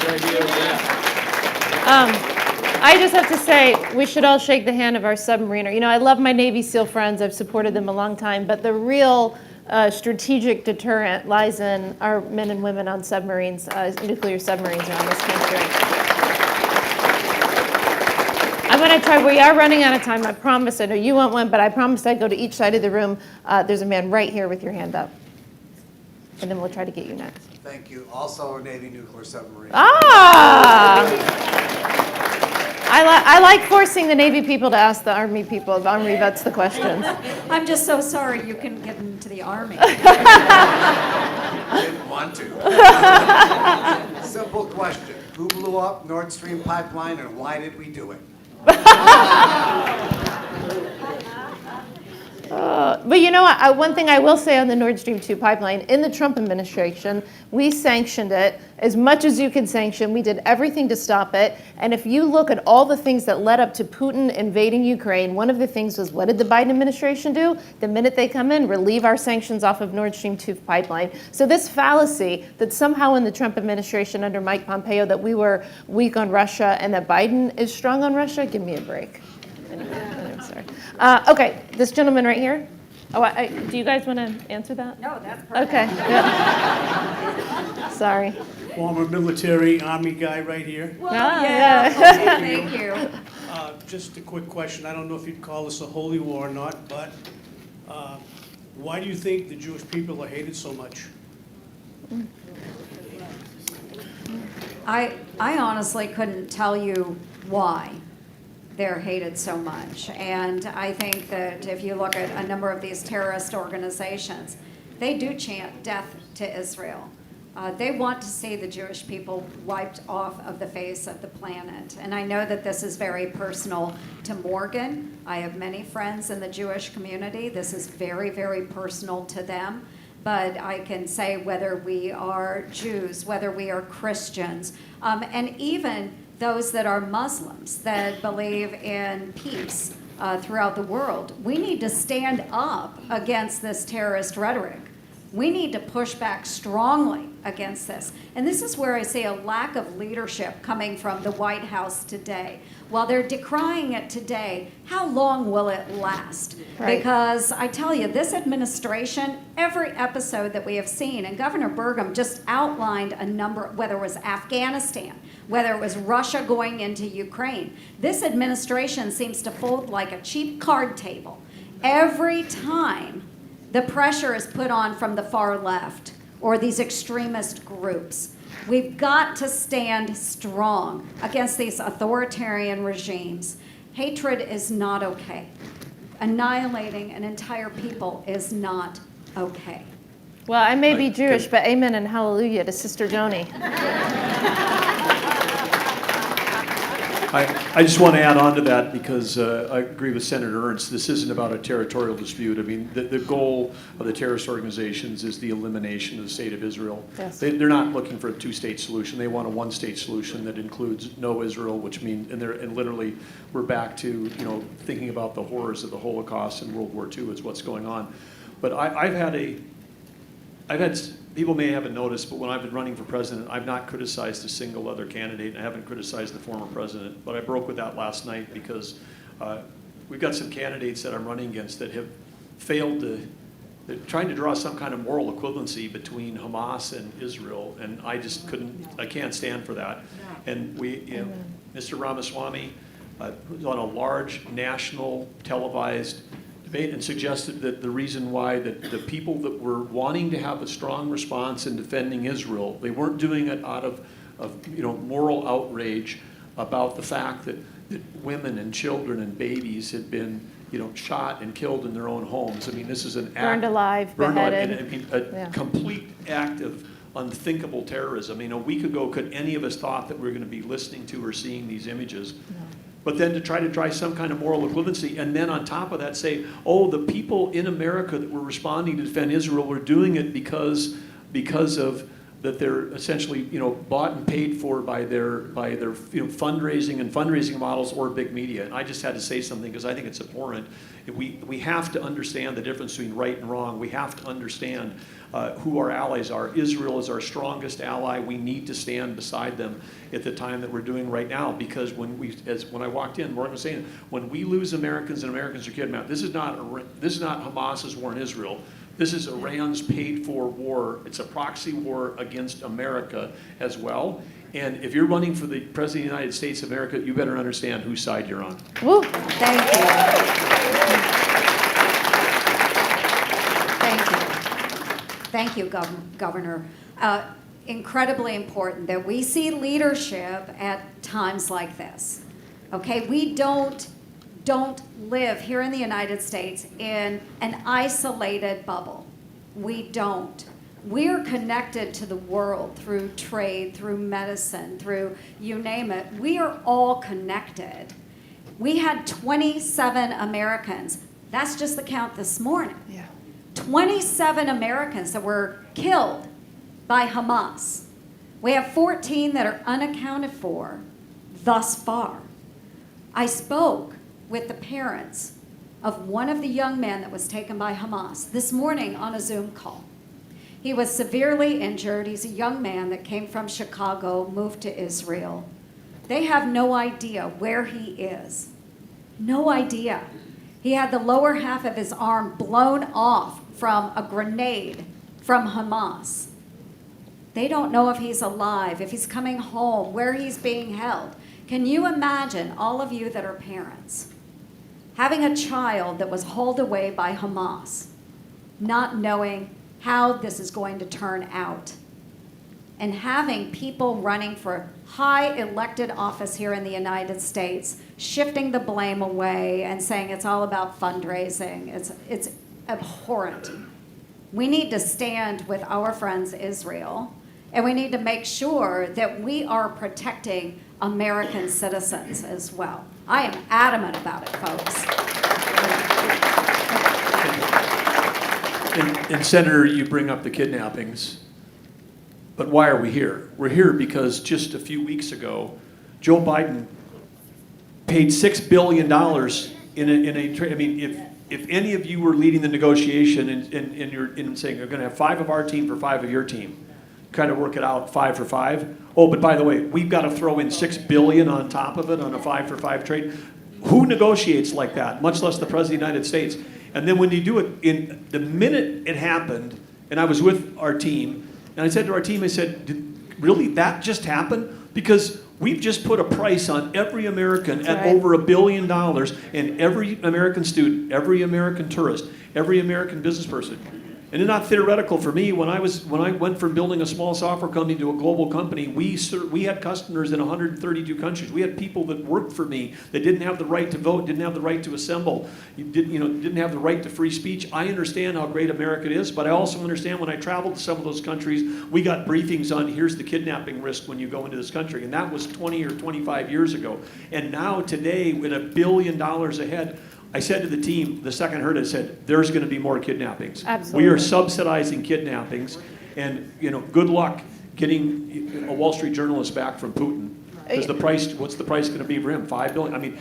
I just have to say, we should all shake the hand of our submariner. I love my Navy SEAL friends. I've supported them a long time, but the real strategic deterrent lies in our men and women on submarines, nuclear submarines around this country. I'm going to try. We are running out of time. I promise. I know you want one, but I promised I'd go to each side of the room. There's a man right here with your hand up. And then we'll try to get you next. Thank you. Also, Navy nuclear submarine. I like forcing the Navy people to ask the Army people, the Army vets, the questions. I'm just so sorry you couldn't get into the Army. I didn't want to. Simple question. Who blew up Nord Stream pipeline and why did we do it? But one thing I will say on the Nord Stream 2 pipeline, in the Trump administration, we sanctioned it as much as you can sanction. We did everything to stop it. And if you look at all the things that led up to Putin invading Ukraine, one of the things was, what did the Biden administration do? The minute they come in, relieve our sanctions off of Nord Stream 2 pipeline. So this fallacy that somehow in the Trump administration under Mike Pompeo that we were weak on Russia and that Biden is strong on Russia, give me a break. I'm sorry. Okay, this gentleman right here. Do you guys want to answer that? No, that's perfect. Okay. Yeah. Sorry. Former military Army guy right here. Well, yeah. Okay, thank you. Just a quick question. I don't know if you'd call this a holy war or not, but why do you think the Jewish people are hated so much? I honestly couldn't tell you why they're hated so much. And I think that if you look at a number of these terrorist organizations, they do chant death to Israel. They want to see the Jewish people wiped off of the face of the planet. And I know that this is very personal to Morgan. I have many friends in the Jewish community. This is very, very personal to them. But I can say whether we are Jews, whether we are Christians, and even those that are Muslims that believe in peace throughout the world, we need to stand up against this terrorist rhetoric. We need to push back strongly against this. And this is where I see a lack of leadership coming from the White House today. While they're decrying it today, how long will it last? Right. Because I tell you, this administration, every episode that we have seen, and Governor Burgum just outlined a number, whether it was Afghanistan, whether it was Russia going into Ukraine, this administration seems to fold like a cheap card table. Every time the pressure is put on from the far left or these extremist groups. We've got to stand strong against these authoritarian regimes. Hatred is not okay. Annihilating an entire people is not okay. Well, I may be Jewish, but amen and hallelujah to Sister Joni. I just want to add on to that because I agree with Senator Ernst. This isn't about a territorial dispute. I mean, the goal of the terrorist organizations is the elimination of the state of Israel. Yes. They're not looking for a two-state solution. They want a one-state solution that includes no Israel, which means, and literally we're back to, thinking about the horrors of the Holocaust and World War II is what's going on. But I've had people may haven't noticed, but when I've been running for president, I've not criticized a single other candidate, and I haven't criticized the former president. But I broke with that last night because we've got some candidates that I'm running against that have failed they're trying to draw some kind of moral equivalency between Hamas and Israel, and I just I can't stand for that. And Mr. Ramaswamy was on a large national televised debate and suggested that the reason why the people that were wanting to have a strong response in defending Israel, they weren't doing it out of moral outrage about the fact that women and children and babies had been shot and killed in their own homes. I mean, this is an act, Burned alive, beheaded. a complete act of unthinkable terrorism. A week ago, could any of us thought that we were going to be listening to or seeing these images? No. But then to try some kind of moral equivalency, and then on top of that say, oh, the people in America that were responding to defend Israel were doing it because of that they're essentially bought and paid for by their fundraising models or big media. And I just had to say something because I think it's abhorrent. We have to understand the difference between right and wrong. We have to understand who our allies are. Israel is our strongest ally. We need to stand beside them at the time that we're doing right now, because when I walked in, Morgan was saying, when we lose Americans and Americans are kidnapped, this is not Hamas's war in Israel. This is Iran's paid-for war. It's a proxy war against America as well. And if you're running for the President of the United States of America, you better understand whose side you're on. Woo. Thank you. Thank you. Thank you, Governor. Incredibly important that we see leadership at times like this. Okay, we don't live here in the United States in an isolated bubble. We don't. We're connected to the world through trade, through medicine, through you name it. We are all connected. We had 27 Americans. That's just the count this morning. Yeah. 27 Americans that were killed by Hamas. We have 14 that are unaccounted for thus far. I spoke with the parents of one of the young men that was taken by Hamas this morning on a Zoom call. He was severely injured. He's a young man that came from Chicago, moved to Israel. They have no idea where he is. No idea. He had the lower half of his arm blown off from a grenade from Hamas. They don't know if he's alive, if he's coming home, where he's being held. Can you imagine, all of you that are parents, having a child that was hauled away by Hamas, not knowing how this is going to turn out, and having people running for high elected office here in the United States, shifting the blame away and saying it's all about fundraising. It's abhorrent. We need to stand with our friends Israel And we need to make sure that we are protecting American citizens as well. I am adamant about it, folks. And Senator, you bring up the kidnappings, but why are we here? We're here because just a few weeks ago, Joe Biden paid $6 billion in a trade. I mean, if any of you were leading the negotiation and you're saying you're going to have 5 of our team for 5 of your team, kind of work it out 5 for 5. Oh, but by the way, we've got to throw in $6 billion on top of it on a 5 for 5 trade. Who negotiates like that? Much less the President of the United States. And then when you do it, in the minute it happened, and I was with our team, and I said to our team, I said, really, that just happened? Because we've just put a price on every American at over $1 billion, and every American student, every American tourist, every American business person. And it's not theoretical for me. When I went from building a small software company to a global company, we had customers in 132 countries. We had people that worked for me that didn't have the right to vote, didn't have the right to assemble, didn't have the right to free speech. I understand how great America is, but I also understand when I traveled to some of those countries, we got briefings on here's the kidnapping risk when you go into this country, and that was 20 or 25 years ago. And now today, with $1 billion ahead, I said to the team, the second I heard it, I said, there's going to be more kidnappings. Absolutely. We are subsidizing kidnappings, and good luck getting a Wall Street journalist back from Putin. Because the price, what's the price going to be for him? $5 billion. I mean,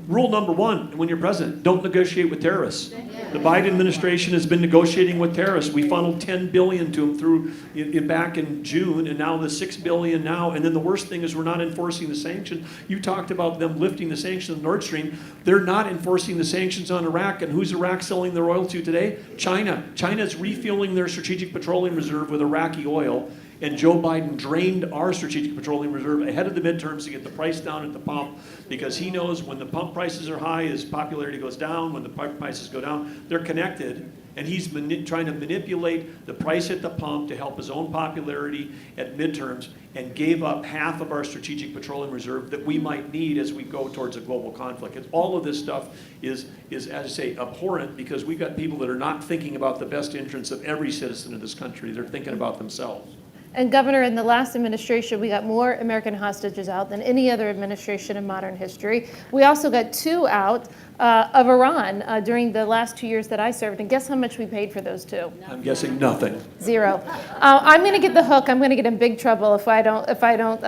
rule number 1 when you're president: don't negotiate with terrorists. The Biden administration has been negotiating with terrorists. We funneled $10 billion to them through back in June, and now the $6 billion now. And then the worst thing is we're not enforcing the sanctions. You talked about them lifting the sanctions on Nord Stream. They're not enforcing the sanctions on Iraq. And who's Iraq selling their oil to today? China. China's refueling their strategic petroleum reserve with Iraqi oil. And Joe Biden drained our strategic petroleum reserve ahead of the midterms to get the price down at the pump, because he knows when the pump prices are high, his popularity goes down. When the pump prices go down, they're connected. And he's trying to manipulate the price at the pump to help his own popularity at midterms, and gave up half of our strategic petroleum reserve that we might need as we go towards a global conflict. And all of this stuff is, as I say, abhorrent, because we've got people that are not thinking about the best interests of every citizen of this country. They're thinking about themselves. And Governor, in the last administration, we got more American hostages out than any other administration in modern history. We also got 2 out of Iran during the last 2 years that I served. And guess how much we paid for those 2? I'm guessing nothing. 0. I'm going to get the hook. I'm going to get in big trouble if I don't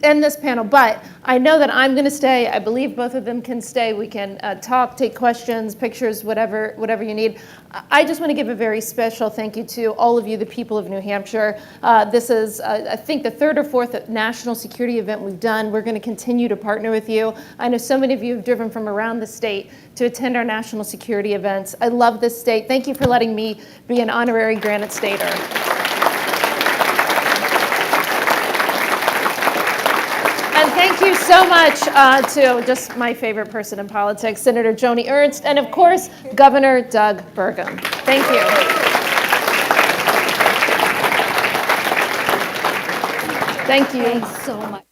end this panel. But I know that I'm going to stay. I believe both of them can stay. We can talk, take questions, pictures, whatever you need. I just want to give a very special thank you to all of you, the people of New Hampshire. This is, I think, the 3rd or 4th national security event we've done. We're going to continue to partner with you. I know so many of you have driven from around the state to attend our national security events. I love this state. Thank you for letting me be an honorary Granite Stater. And thank you so much to just my favorite person in politics, Senator Joni Ernst, and of course, Governor Doug Burgum. Thank you. Thank you. Thanks so much.